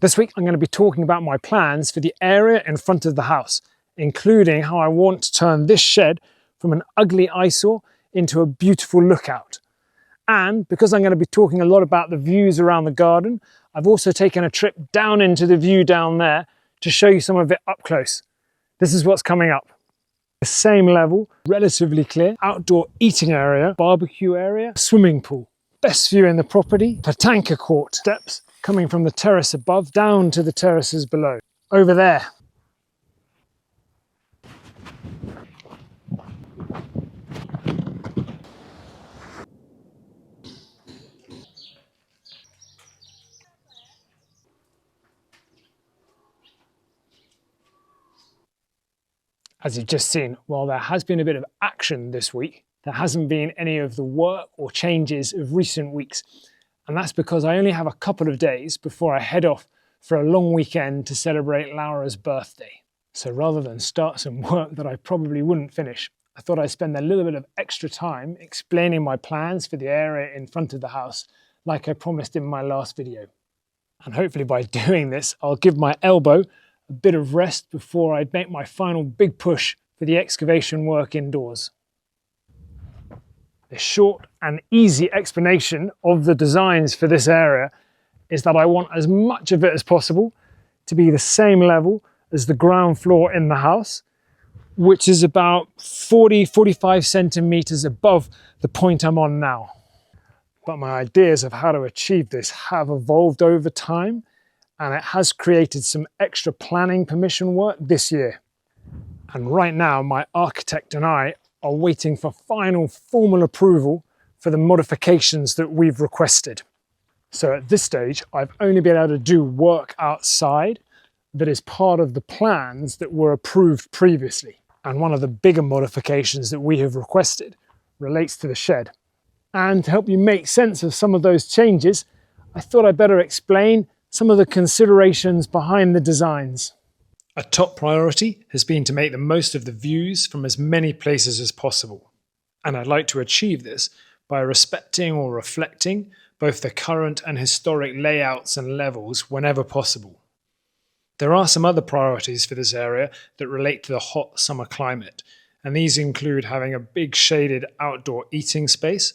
This week I'm going to be talking about my plans for the area in front of the house, including how I want to turn this shed from an ugly eyesore into a beautiful lookout. And because I'm going to be talking a lot about the views around the garden, I've also taken a trip down into the view down there to show you some of it up close. This is what's coming up. The same level, relatively clear, outdoor eating area, barbecue area, swimming pool. Best view in the property, Petanka court, steps coming from the terrace above down to the terraces below. Over there. As you've just seen, while there has been a bit of action this week, there hasn't been any of the work or changes of recent weeks. And that's because I only have a couple of days before I head off for a long weekend to celebrate Laura's birthday. So rather than start some work that I probably wouldn't finish, I thought I'd spend a little bit of extra time explaining my plans for the area in front of the house, like I promised in my last video. And hopefully by doing this, I'll give my elbow a bit of rest before I make my final big push for the excavation work indoors. The short and easy explanation of the designs for this area is that I want as much of it as possible to be the same level as the ground floor in the house, which is about 40-45 centimeters above the point I'm on now. But my ideas of how to achieve this have evolved over time, and it has created some extra planning permission work this year. And right now, my architect and I are waiting for final formal approval for the modifications that we've requested. So at this stage, I've only been able to do work outside that is part of the plans that were approved previously. And one of the bigger modifications that we have requested relates to the shed. And to help you make sense of some of those changes, I thought I'd better explain some of the considerations behind the designs. A top priority has been to make the most of the views from as many places as possible. And I'd like to achieve this by respecting or reflecting both the current and historic layouts and levels whenever possible. There are some other priorities for this area that relate to the hot summer climate, and these include having a big shaded outdoor eating space,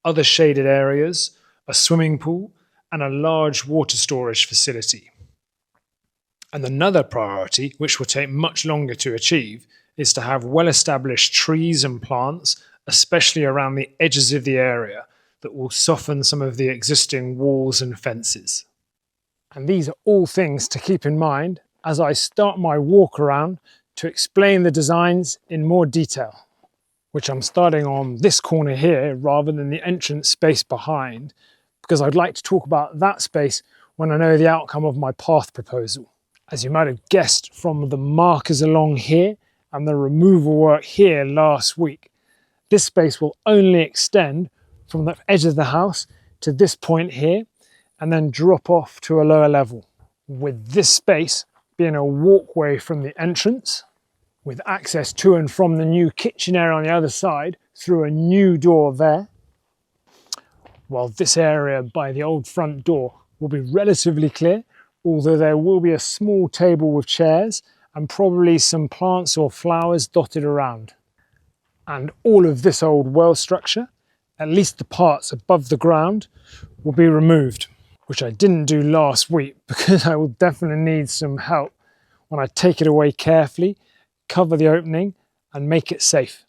other shaded areas, a swimming pool, and a large water storage facility. And another priority, which will take much longer to achieve, is to have well-established trees and plants, especially around the edges of the area, that will soften some of the existing walls and fences. And these are all things to keep in mind as I start my walk around to explain the designs in more detail, which I'm starting on this corner here rather than the entrance space behind, because I'd like to talk about that space when I know the outcome of my path proposal. As you might have guessed from the markers along here and the removal work here last week, this space will only extend from the edge of the house to this point here and then drop off to a lower level, with this space being a walkway from the entrance with access to and from the new kitchen area on the other side through a new door there, while this area by the old front door will be relatively clear, although there will be a small table with chairs and probably some plants or flowers dotted around. And all of this old well structure, at least the parts above the ground, will be removed, which I didn't do last week because I will definitely need some help when I take it away carefully, cover the opening and make it safe.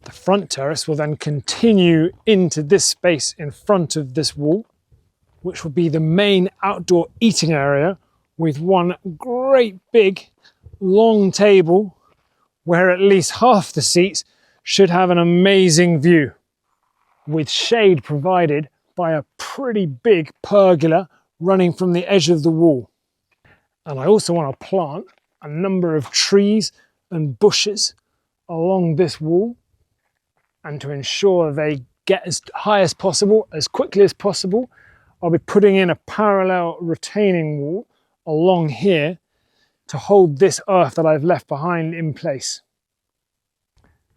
The front terrace will then continue into this space in front of this wall, which will be the main outdoor eating area with one great big long table where at least half the seats should have an amazing view, with shade provided by a pretty big pergola running from the edge of the wall. And I also want to plant a number of trees and bushes along this wall, and to ensure they get as high as possible, as quickly as possible, I'll be putting in a parallel retaining wall along here to hold this earth that I've left behind in place.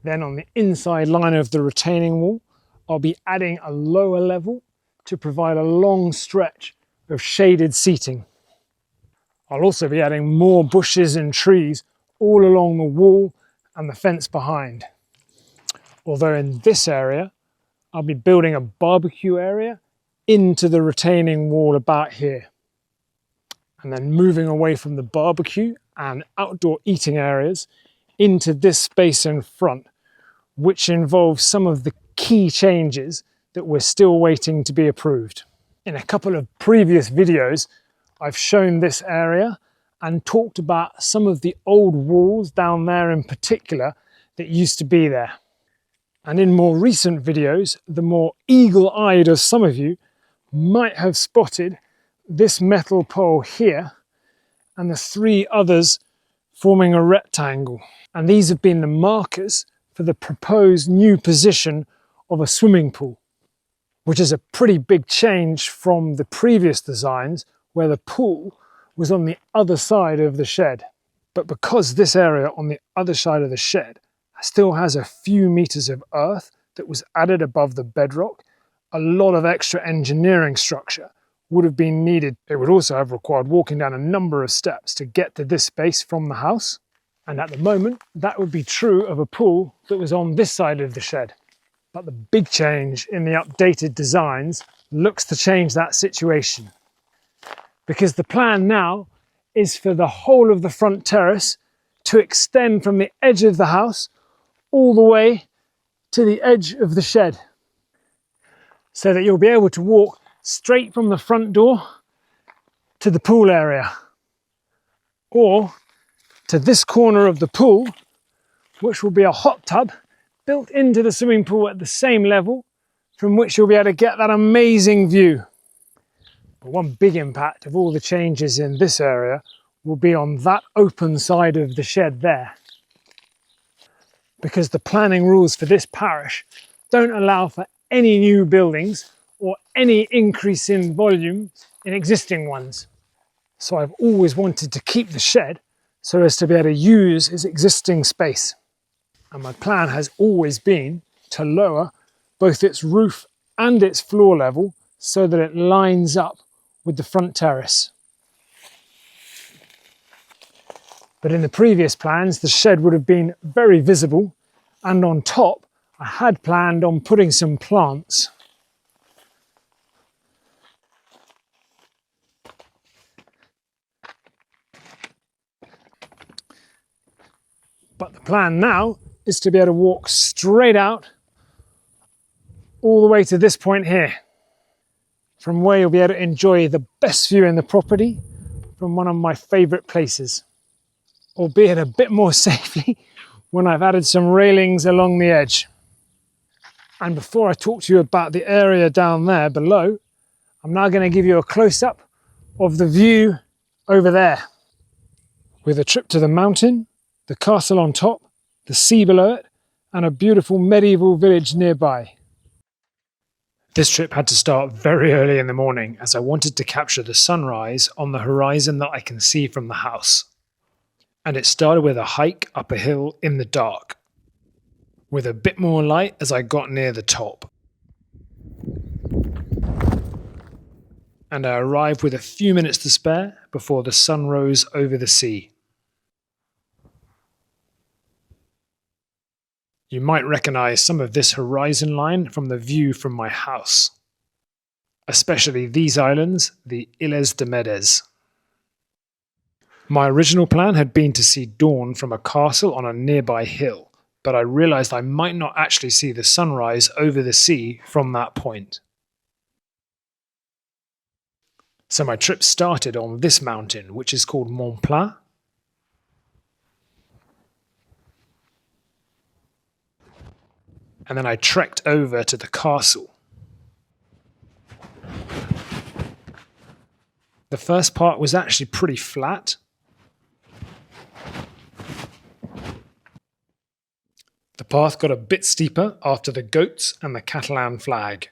Then on the inside line of the retaining wall, I'll be adding a lower level to provide a long stretch of shaded seating. I'll also be adding more bushes and trees all along the wall and the fence behind. Although in this area, I'll be building a barbecue area into the retaining wall about here. And then moving away from the barbecue and outdoor eating areas into this space in front, which involves some of the key changes that we're still waiting to be approved. In a couple of previous videos, I've shown this area and talked about some of the old walls down there in particular that used to be there. And in more recent videos, the more eagle-eyed of some of you might have spotted this metal pole here and the three others forming a rectangle. And these have been the markers for the proposed new position of a swimming pool, which is a pretty big change from the previous designs where the pool was on the other side of the shed. But because this area on the other side of the shed still has a few meters of earth that was added above the bedrock, a lot of extra engineering structure would have been needed. It would also have required walking down a number of steps to get to this space from the house. And at the moment, that would be true of a pool that was on this side of the shed. But the big change in the updated designs looks to change that situation. Because the plan now is for the whole of the front terrace to extend from the edge of the house all the way to the edge of the shed, so that you'll be able to walk straight from the front door to the pool area, or to this corner of the pool, which will be a hot tub built into the swimming pool at the same level, from which you'll be able to get that amazing view. But one big impact of all the changes in this area will be on that open side of the shed there, because the planning rules for this parish don't allow for any new buildings or any increase in volume in existing ones. So I've always wanted to keep the shed so as to be able to use its existing space. And my plan has always been to lower both its roof and its floor level so that it lines up with the front terrace. But in the previous plans, the shed would have been very visible, and on top, I had planned on putting some plants. But the plan now is to be able to walk straight out all the way to this point here, from where you'll be able to enjoy the best view in the property from one of my favourite places, albeit a bit more safely when I've added some railings along the edge. And before I talk to you about the area down there below, I'm now going to give you a close-up of the view over there, with a trip to the mountain, the castle on top, the sea below it, and a beautiful medieval village nearby. This trip had to start very early in the morning as I wanted to capture the sunrise on the horizon that I can see from the house. And it started with a hike up a hill in the dark, with a bit more light as I got near the top. And I arrived with a few minutes to spare before the sun rose over the sea. You might recognize some of this horizon line from the view from my house, especially these islands, the Illes de Medes. My original plan had been to see dawn from a castle on a nearby hill, but I realized I might not actually see the sunrise over the sea from that point. So my trip started on this mountain, which is called montgri. And then I trekked over to the castle. The first part was actually pretty flat. The path got a bit steeper after the goats and the Catalan flag.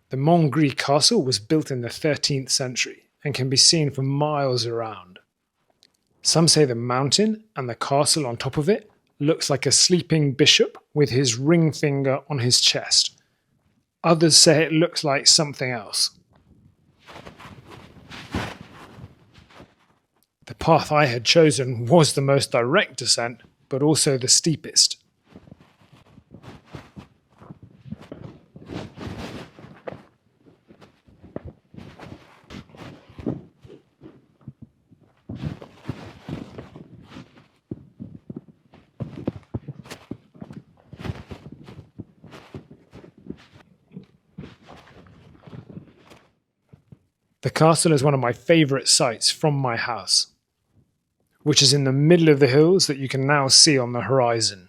The Montgri castle was built in the 13th century and can be seen for miles around. Some say the mountain and the castle on top of it looks like a sleeping bishop with his ring finger on his chest. Others say it looks like something else. The path I had chosen was the most direct descent, but also the steepest. The castle is one of my favourite sights from my house, which is in the middle of the hills that you can now see on the horizon.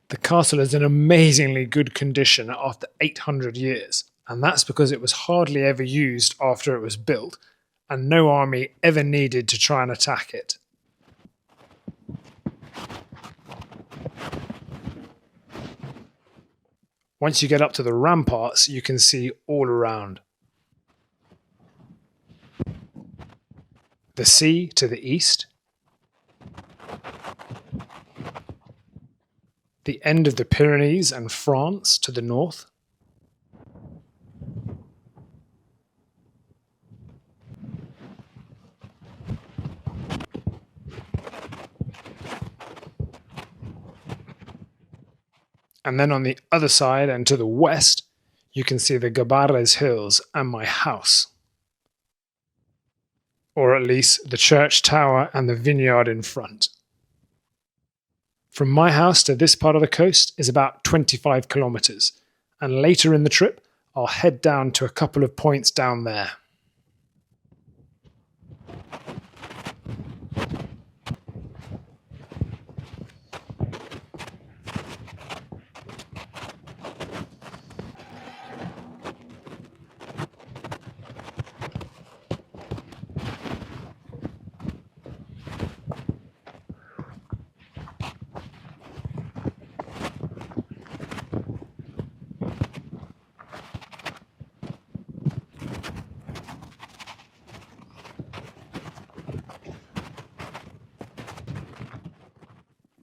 The castle is in amazingly good condition after 800 years, and that's because it was hardly ever used after it was built, and no army ever needed to try and attack it. Once you get up to the ramparts, you can see all around. The sea to the east, the end of the Pyrenees and France to the north, and then on the other side and to the west, you can see the Gabarres Hills and my house. Or at least the church tower and the vineyard in front. From my house to this part of the coast is about 25 kilometers, and later in the trip, I'll head down to a couple of points down there.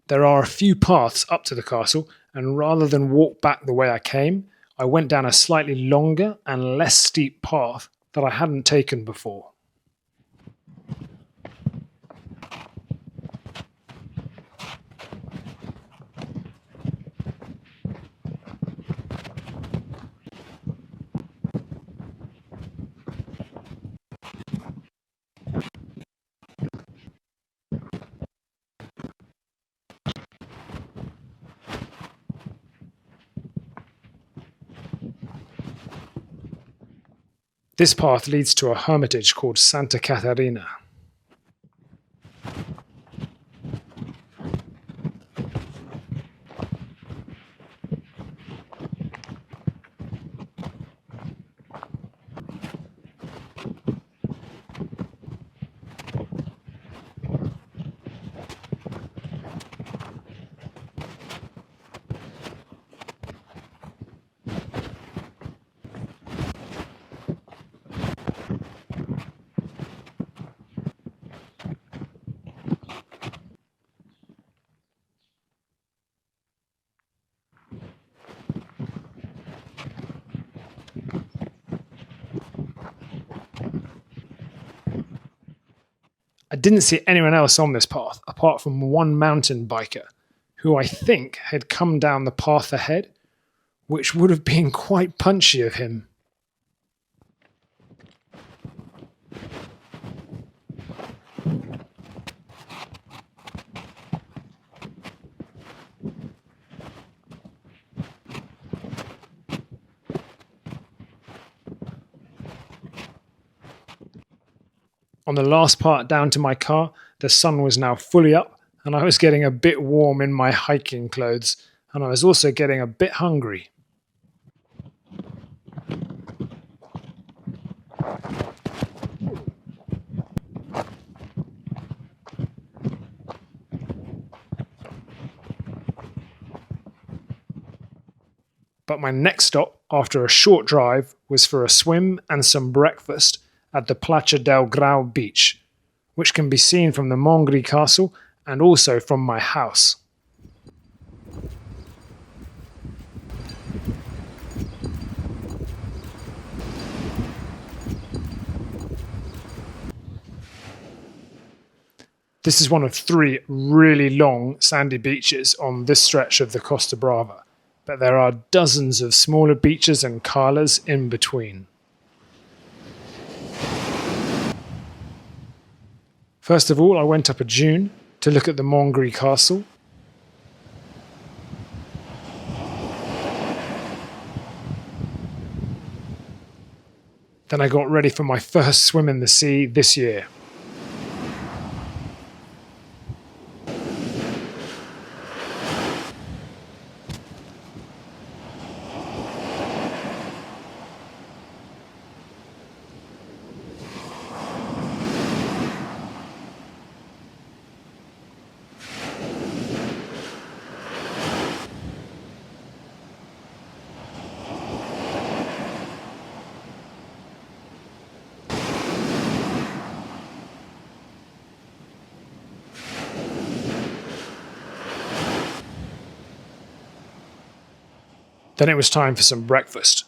There are a few paths up to the castle, and rather than walk back the way I came, I went down a slightly longer and less steep path that I hadn't taken before. This path leads to a hermitage called Santa Caterina. I didn't see anyone else on this path apart from one mountain biker, who I think had come down the path ahead, which would have been quite punchy of him. On the last part down to my car, the sun was now fully up, and I was getting a bit warm in my hiking clothes, and I was also getting a bit hungry. But my next stop, after a short drive, was for a swim and some breakfast at the Platja del Grau beach, which can be seen from the Montgri castle and also from my house. This is one of 3 really long sandy beaches on this stretch of the Costa Brava, but there are dozens of smaller beaches and calas in between. First of all, I went up a dune to look at the montgri castle. Then I got ready for my first swim in the sea this year. Then it was time for some breakfast.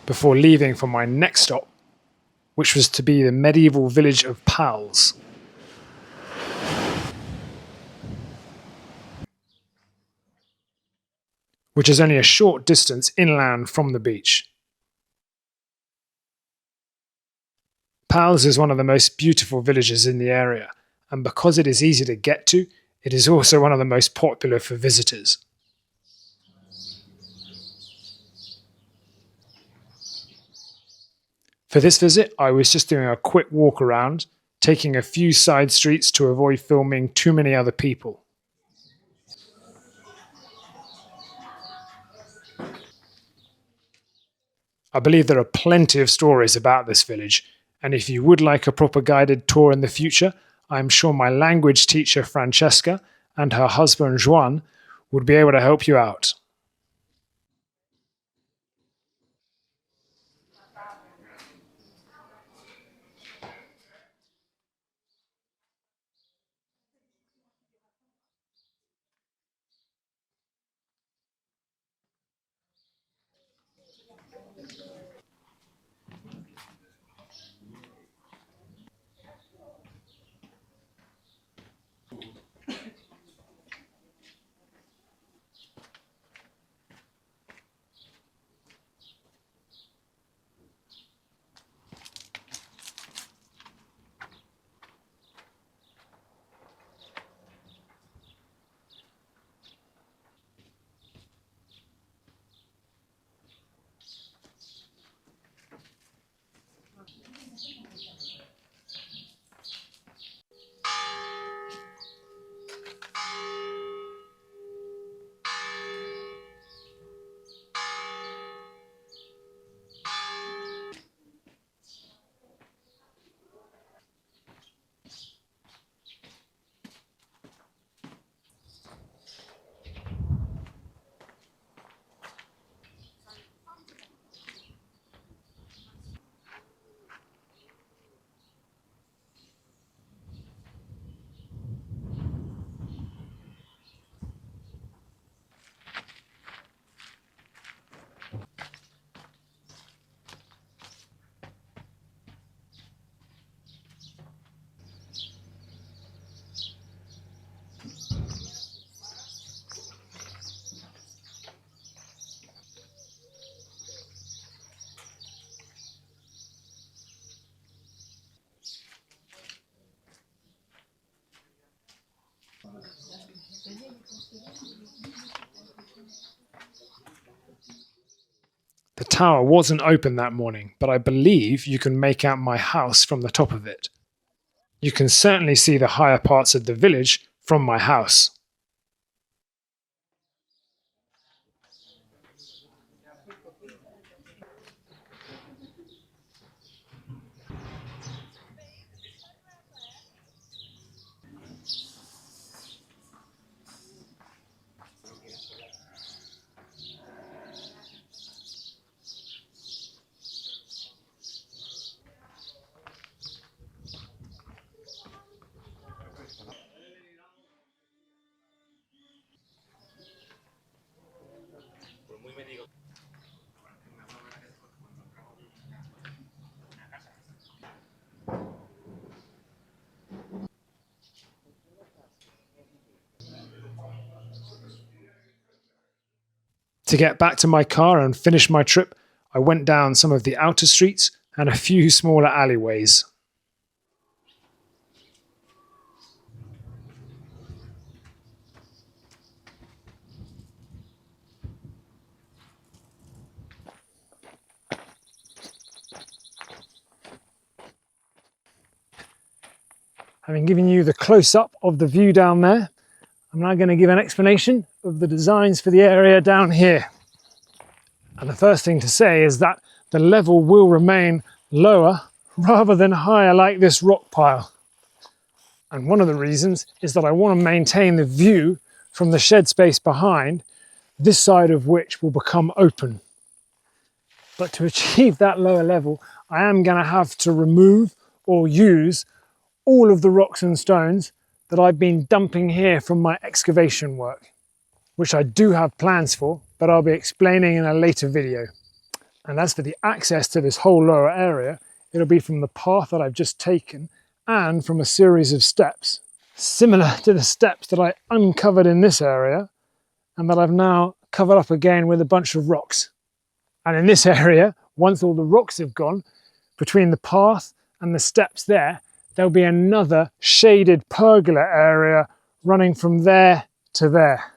Before leaving for my next stop, which was to be the medieval village of Pals. Which is only a short distance inland from the beach. Pals is one of the most beautiful villages in the area, and because it is easy to get to, it is also one of the most popular for visitors. For this visit, I was just doing a quick walk around, taking a few side streets to avoid filming too many other people. I believe there are plenty of stories about this village, and if you would like a proper guided tour in the future, I'm sure my language teacher Francesca and her husband Juan would be able to help you out. The tower wasn't open that morning, but I believe you can make out my house from the top of it. You can certainly see the higher parts of the village from my house. To get back to my car and finish my trip, I went down some of the outer streets and a few smaller alleyways. Having given you the close-up of the view down there, I'm now going to give an explanation of the designs for the area down here. And the first thing to say is that the level will remain lower rather than higher like this rock pile. And one of the reasons is that I want to maintain the view from the shed space behind, this side of which will become open. But to achieve that lower level, I am going to have to remove or use all of the rocks and stones that I've been dumping here from my excavation work, which I do have plans for, but I'll be explaining in a later video. And as for the access to this whole lower area, it'll be from the path that I've just taken and from a series of steps, similar to the steps that I uncovered in this area and that I've now covered up again with a bunch of rocks. And in this area, once all the rocks have gone, between the path and the steps there'll be another shaded pergola area running from there to there,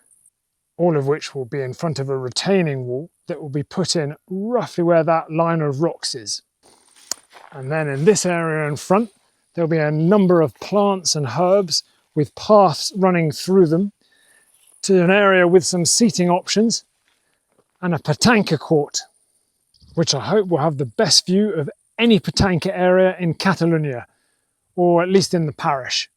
all of which will be in front of a retaining wall that will be put in roughly where that line of rocks is. And then in this area in front, there'll be a number of plants and herbs with paths running through them to an area with some seating options and a petanque court, which I hope will have the best view of any petanque area in Catalonia, or at least in the parish.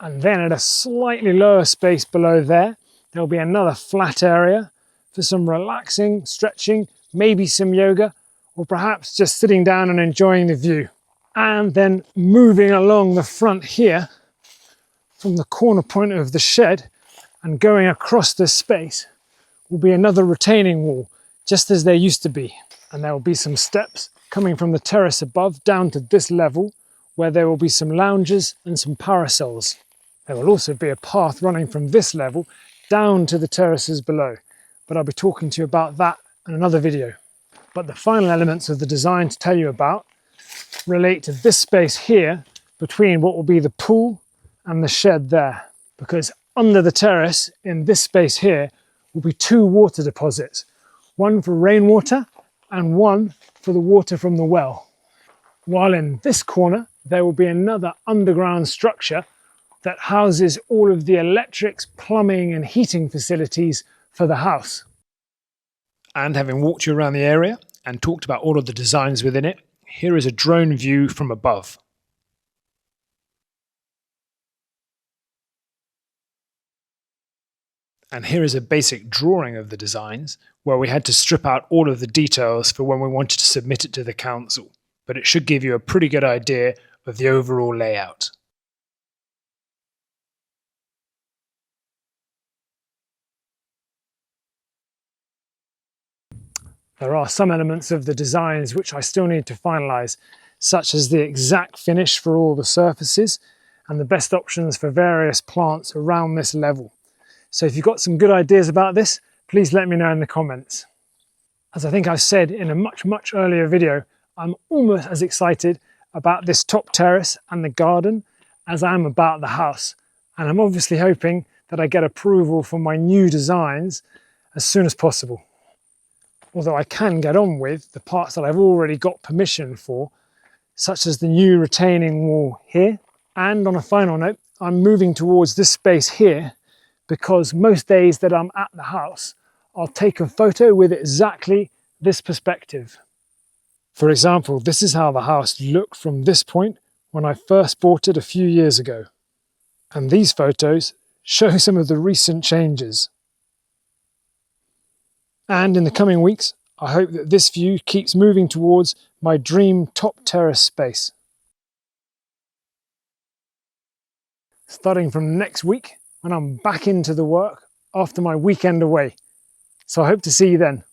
And then at a slightly lower space below there'll be another flat area for some relaxing, stretching, maybe some yoga, or perhaps just sitting down and enjoying the view. And then moving along the front here, from the corner point of the shed and going across this space, will be another retaining wall, just as there used to be. And there will be some steps coming from the terrace above down to this level, where there will be some lounges and some parasols. There will also be a path running from this level down to the terraces below, but I'll be talking to you about that in another video. But the final elements of the design to tell you about relate to this space here between what will be the pool and the shed there, because under the terrace in this space here will be two water deposits, one for rainwater and one for the water from the well. While in this corner there will be another underground structure that houses all of the electrics, plumbing and heating facilities for the house. And having walked you around the area and talked about all of the designs within it, here is a drone view from above. And here is a basic drawing of the designs, where we had to strip out all of the details for when we wanted to submit it to the council. But it should give you a pretty good idea of the overall layout. There are some elements of the designs which I still need to finalise, such as the exact finish for all the surfaces and the best options for various plants around this level. So if you've got some good ideas about this, please let me know in the comments. As I think I've said in a much earlier video, I'm almost as excited about this top terrace and the garden as I am about the house. And I'm obviously hoping that I get approval for my new designs as soon as possible. although I can get on with the parts that I've already got permission for, such as the new retaining wall here. And on a final note, I'm moving towards this space here because most days that I'm at the house, I'll take a photo with exactly this perspective. For example, this is how the house looked from this point when I first bought it a few years ago. And these photos show some of the recent changes. And in the coming weeks, I hope that this view keeps moving towards my dream top terrace space. Starting from next week, when I'm back into the work after my weekend away. So I hope to see you then.